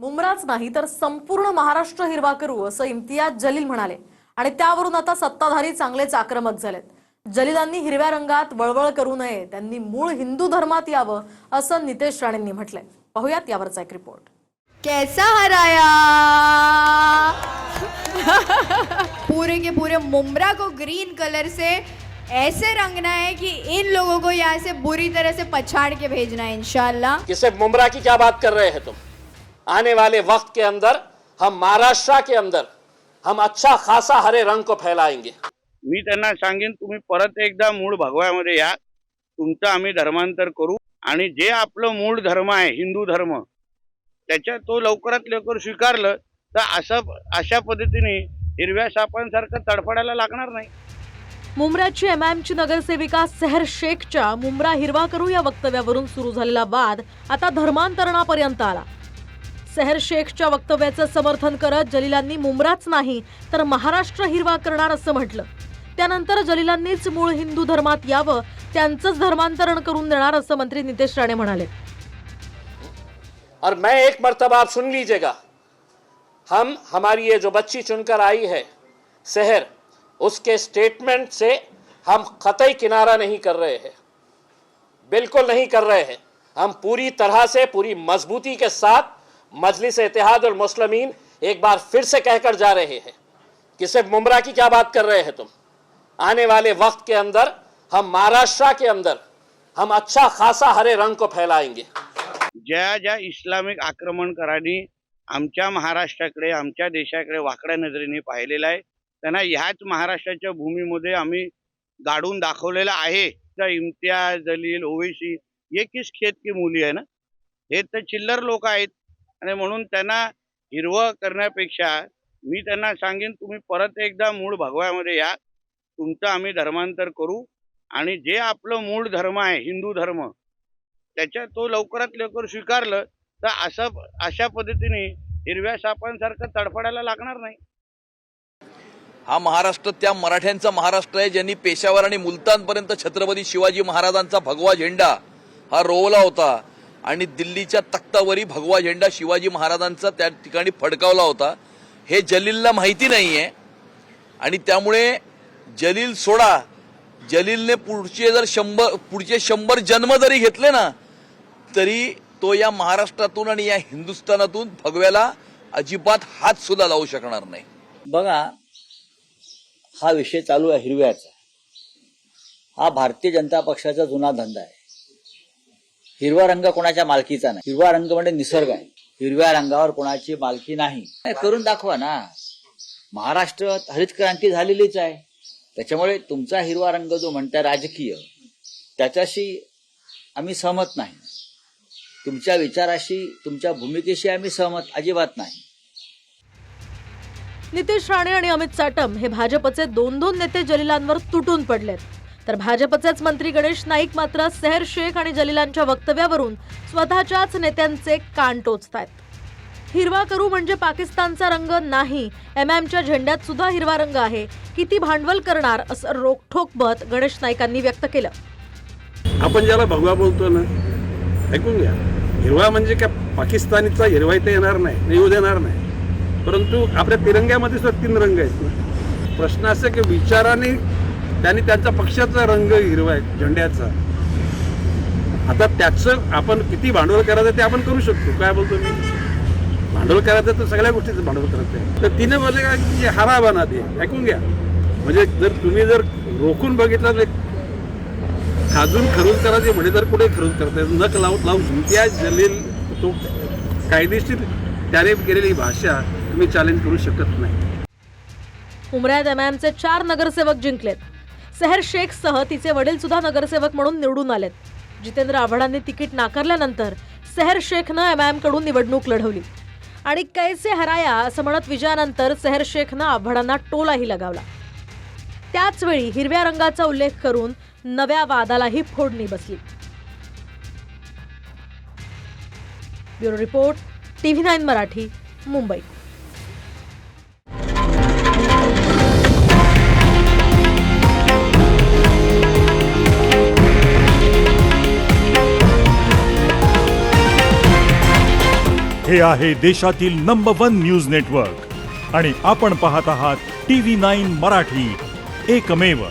मुंब्राच नाही तर संपूर्ण महाराष्ट्र हिरवा करू असं इम्तियाज जलील म्हणाले आणि त्यावरून आता सत्ताधारी चांगलेच आक्रमक झालेत. जलीलांनी हिरव्या रंगात वळवळ करू नये, त्यांनी मूळ हिंदू धर्मात यावं असं नितेश राणेंनी म्हटलंय. पाहूयात यावरचा एक रिपोर्ट. कैसा हराया पूरे के पूरे मुंब्रा को ग्रीन कलर से ऐसे रंगना है कि इन लोगों को यहाँ से बुरी तरह से पछाड़ के भेजना है इंशाल्लाह. कि सिर्फ मुंब्रा की क्या बात कर रहे हैं तुम? आने वाले वक्त के अंदर हम महाराष्ट्र के अंदर हम अच्छा खासा हरे रंग को फैलाएंगे. मी त्यांना सांगेन तुम्ही परत एकदा मूळ भगव्यामध्ये या, तुमचं आम्ही धर्मांतर करू आणि जे आपलं मूळ धर्म आहे हिंदू धर्म त्याच्या तो लवकरात लवकर स्वीकारलं तर अशा पद्धतीने हिरव्या सापांसारखं तडफडायला लागणार नाही. मुंब्र्याची एमआयएमची नगरसेविका सेहर शेखच्या मुंब्रा हिरवा करू या वक्तव्यावरून सुरू झालेला वाद आता धर्मांतरणापर्यंत आला. सेहर शेखच्या वक्तव्याचं समर्थन करत जलीलांनी मुंब्राच नाही तर महाराष्ट्र हिरवा करणार असं म्हटलं. त्यानंतर जलीलांनीच मूळ हिंदू धर्मात यावं, त्यांचंच धर्मांतरण करून देणार असं मंत्री नितेश राणे म्हणाले. और मैं एक मर्तबा आप सुन लीजिएगा, हम हमारी ये जो बच्ची चुनकर आई है शहर, उसके स्टेटमेंट से हम कतई किनारा नहीं कर रहे हैं, बिल्कुल नहीं कर रहे हैं. हम पूरी तरह से पूरी मजबूती के साथ मजलिस इत्तेहाद और मुस्लिमीन एक बार फिर से कहकर जा रहे हैं कि सिर्फ मुंब्रा की क्या बात कर रहे हैं तुम? आने वाले वक्त के अंदर हम महाराष्ट्र के अंदर हम अच्छा खासा हरे रंग को फैलाएंगे. ज्या ज्या इस्लामिक आक्रमणकारांनी आमच्या महाराष्ट्राकडे आमच्या देशाकडे वाकड्या नजरेने पाहिलेलं आहे त्यांना ह्याच महाराष्ट्राच्या भूमीमध्ये आम्ही गाडून दाखवलेलं आहे. इम्तियाज जलील ओवैसी ये किस खेत की मुली आहे ना, हे तर चिल्लर लोक आहेत आणि म्हणून त्यांना हिरवं करण्यापेक्षा मी त्यांना सांगेन तुम्ही परत एकदा मूळ भगव्यामध्ये या, तुमचं आम्ही धर्मांतर करू आणि जे आपलं मूळ धर्म आहे हिंदू धर्म त्याच्या तो लवकरात लवकर स्वीकारलं तर अशा पद्धतीने हिरव्या सापांसारखं तडफडायला लागणार नाही. हा महाराष्ट्र त्या मराठ्यांचा महाराष्ट्र आहे ज्यांनी पेशावर आणि मुलतानपर्यंत छत्रपती शिवाजी महाराजांचा भगवा झेंडा हा रोवला होता आणि दिल्लीच्या तख्तावरी भगवा झेंडा शिवाजी महाराजांचा त्या ठिकाणी फडकावला होता. हे जलीलला माहिती नाहीये आणि त्यामुळे जलील सोडा, जलीलने पुढचे 100 जन्म जरी घेतले ना तरी तो या महाराष्ट्रातून आणि या हिंदुस्थानातून भगव्याला अजिबात हात सुद्धा लावू शकणार नाही. बघा, हा विषय चालू आहे हिरव्याचा. हा भारतीय जनता पक्षाचा जुना धंदा आहे. हिरवा रंग कोणाच्या मालकीचा नाही. हिरवा रंग म्हणजे निसर्ग आहे. हिरव्या रंगावर कोणाची मालकी नाही. करून दाखवा ना. महाराष्ट्रात हरित क्रांती झालेलीच आहे. त्याच्यामुळे तुमचा हिरवा रंग जो म्हणता राजकीय, त्याच्याशी आम्ही सहमत नाही. तुमच्या विचाराशी, तुमच्या भूमिकेशी आम्ही सहमत अजिबात नाही. नितेश राणे आणि अमित साटम हे भाजपचे दोन नेते जलीलांवर तुटून पडलेत, तर भाजपचेच मंत्री गणेश नाईक मात्र सेहर शेख आणि जलीलांच्या वक्तव्यावरून स्वतःच्याच नेत्यांचे कान टोचतायत. हिरवा करू म्हणजे पाकिस्तानचा रंग नाही, एमआयएमच्या झेंड्यात सुद्धा हिरवा रंग आहे, किती भांडवल करणार असं रोखठोक मत गणेश नाईकांनी व्यक्त केलं. आपण ज्याला भगवा बोलतो ना, ऐकून घ्या, हिरवा म्हणजे काय पाकिस्तानीचा हिरवा इथे येणार नाही, येऊ देणार नाही. परंतु आपल्या तिरंग्यामध्ये सुद्धा 3 रंग आहेत ना. प्रश्न असा की विचाराने त्यांनी त्यांचा पक्षाचा रंग हिरवा आहे झेंड्याचा. आता त्याचं आपण किती भांडवल करायचं ते आपण करू शकतो. काय बोलतो मी, भांडवल करायचं तर सगळ्या गोष्टीचं भांडवल करायचं. तर तिने बोलले का की हरा बना दे. ऐकून घ्या, म्हणजे जर तुम्ही जर रोखून बघितलं तर खाजून खरूज करायचे म्हणजे तर कुठे खरूज करता येत नक लावून इम्तियाज जलील तो कायदेशीर त्याने केलेली भाषा तुम्ही चॅलेंज करू शकत नाही. मुंब्र्यात एमआयएमचे 4 नगरसेवक जिंकलेत. सेहर शेख सह तिचे वडील सुद्धा नगरसेवक म्हणून निवडून आलेत. जितेंद्र आव्हाडांनी तिकीट नाकारल्यानंतर सेहर शेखनं एमआयएम कडून निवडणूक लढवली आणि कैसे हराया असं म्हणत विजयानंतर सेहर शेखनं आव्हाडांना टोलाही लगावला. त्याचवेळी हिरव्या रंगाचा उल्लेख करून नव्या वादालाही फोडणी बसली. Bureau report, TV9 Marathi, Mumbai. हे आहे देशातील नंबर 1 न्यूज नेटवर्क आणि आपण पाहत आहात TV9 मराठी, एकमेव.